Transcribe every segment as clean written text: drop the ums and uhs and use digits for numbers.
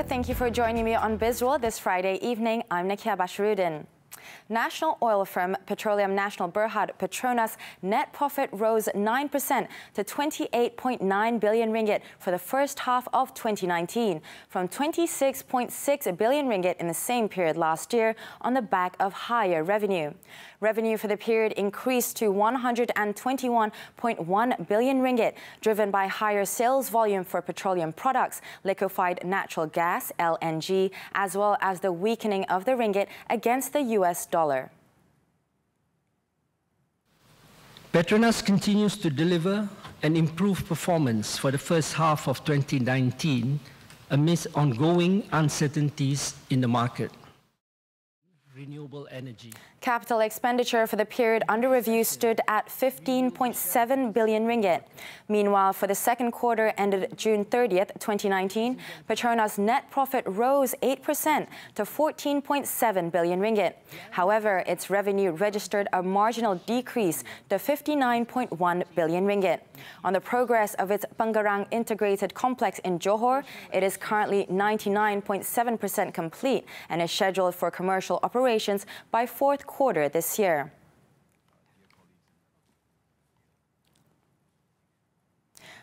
Hello, thank you for joining me on Bizworld this Friday evening. I'm Nakia Basharuddin. National oil firm Petroleum Nasional Berhad Petronas net profit rose 9% to 28.9 billion ringgit for the first half of 2019, from 26.6 billion ringgit in the same period last year on the back of higher revenue. Revenue for the period increased to 121.1 billion ringgit, driven by higher sales volume for petroleum products, liquefied natural gas, LNG, as well as the weakening of the ringgit against the US dollar. Petronas continues to deliver an improved performance for the first half of 2019 amidst ongoing uncertainties in the market. Renewable energy. Capital expenditure for the period under review stood at 15.7 billion ringgit. Meanwhile, for the second quarter ended June 30th, 2019, Petronas' net profit rose 8% to 14.7 billion ringgit. However, its revenue registered a marginal decrease to 59.1 billion ringgit. On the progress of its Pengerang Integrated Complex in Johor, it is currently 99.7% complete and is scheduled for commercial operations by fourth quarter this year.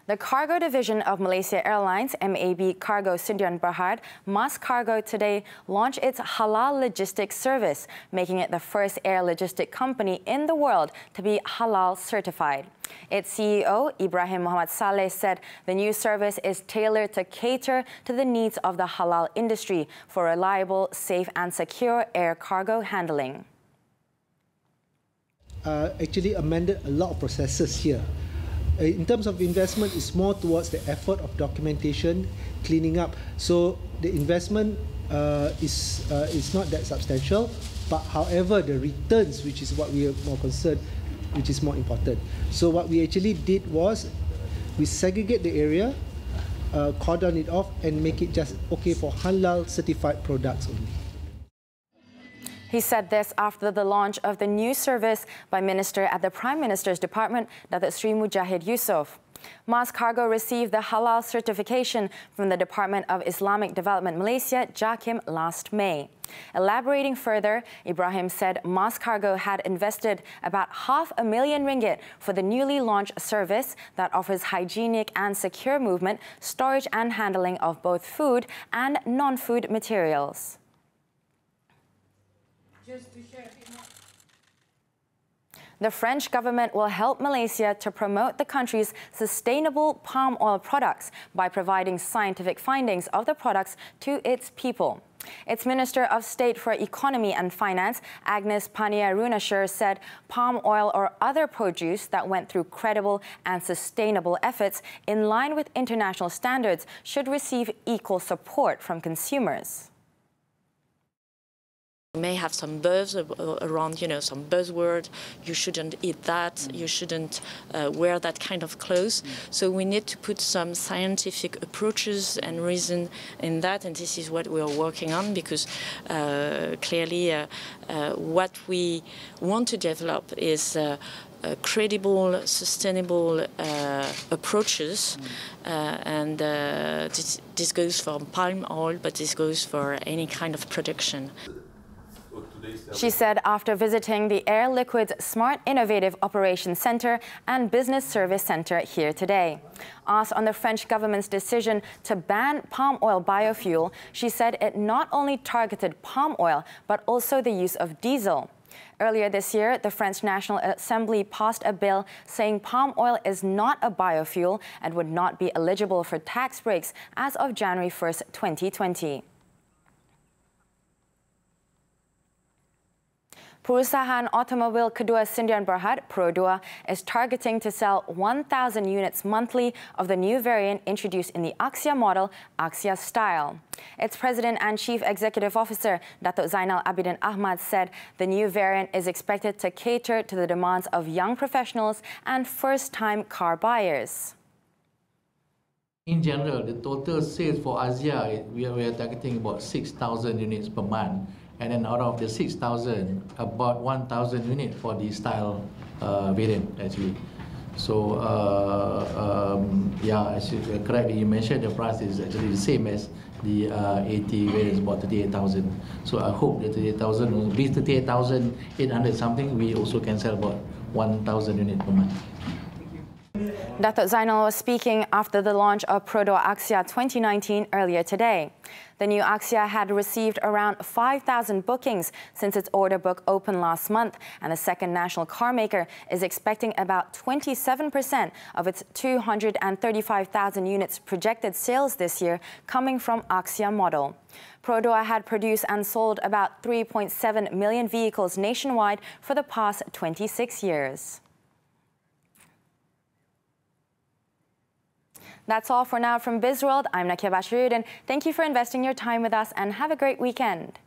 The cargo division of Malaysia Airlines, MAB Cargo Sdn Bhd, Mas Cargo today launched its halal logistics service, making it the first air logistic company in the world to be halal certified. Its CEO, Ibrahim Muhammad Saleh, said the new service is tailored to cater to the needs of the halal industry for reliable, safe and secure air cargo handling. Actually amended a lot of processes here. In terms of investment, it's more towards the effort of documentation, cleaning up. So the investment is not that substantial, but however, the returns, which is what we are more concerned, which is more important. So what we actually did was we segregate the area, cordon it off, and make it just okay for halal certified products only. He said this after the launch of the new service by Minister at the Prime Minister's Department, Datuk Sri Mujahid Yusof. Mas Cargo received the halal certification from the Department of Islamic Development Malaysia, JAKIM, last May. Elaborating further, Ibrahim said Mas Cargo had invested about $500,000 ringgit for the newly launched service that offers hygienic and secure movement, storage and handling of both food and non-food materials. The French government will help Malaysia to promote the country's sustainable palm oil products by providing scientific findings of the products to its people. Its Minister of State for Economy and Finance, Agnes Pannier-Runacher, said palm oil or other produce that went through credible and sustainable efforts in line with international standards should receive equal support from consumers. You may have some buzz around, some buzzword. You shouldn't eat that. You shouldn't wear that kind of clothes. So we need to put some scientific approaches and reason in that, and this is what we are working on, because clearly what we want to develop is credible, sustainable approaches, and this goes for palm oil, but this goes for any kind of production. She said after visiting the Air Liquid's Smart Innovative Operations Center and Business Service Center here today. Asked on the French government's decision to ban palm oil biofuel, she said it not only targeted palm oil, but also the use of diesel. Earlier this year, the French National Assembly passed a bill saying palm oil is not a biofuel and would not be eligible for tax breaks as of January 1st, 2020. Perusahaan Automobil Kedua Sdn Bhd, Pro2, is targeting to sell 1,000 units monthly of the new variant introduced in the Axia model, Axia Style. Its President and Chief Executive Officer, Datuk Zainal Abidin Ahmad, said the new variant is expected to cater to the demands of young professionals and first-time car buyers. In general, the total sales for Axia, we are targeting about 6,000 units per month. And then out of the 6,000, about 1,000 units for the style variant, actually. So, yeah, as you correctly mentioned, the price is actually the same as the 80 variants, about 38,000. So I hope that 38,000 will be 38,800 something. We also can sell about 1,000 units per month. Dato' Zainal was speaking after the launch of Prodo Axia 2019 earlier today. The new Axia had received around 5,000 bookings since its order book opened last month, and the second national car maker is expecting about 27% of its 235,000 units projected sales this year coming from Axia model. Prodo had produced and sold about 3.7 million vehicles nationwide for the past 26 years. That's all for now from Bizworld. I'm Nakia Bashiruddin. Thank you for investing your time with us and have a great weekend.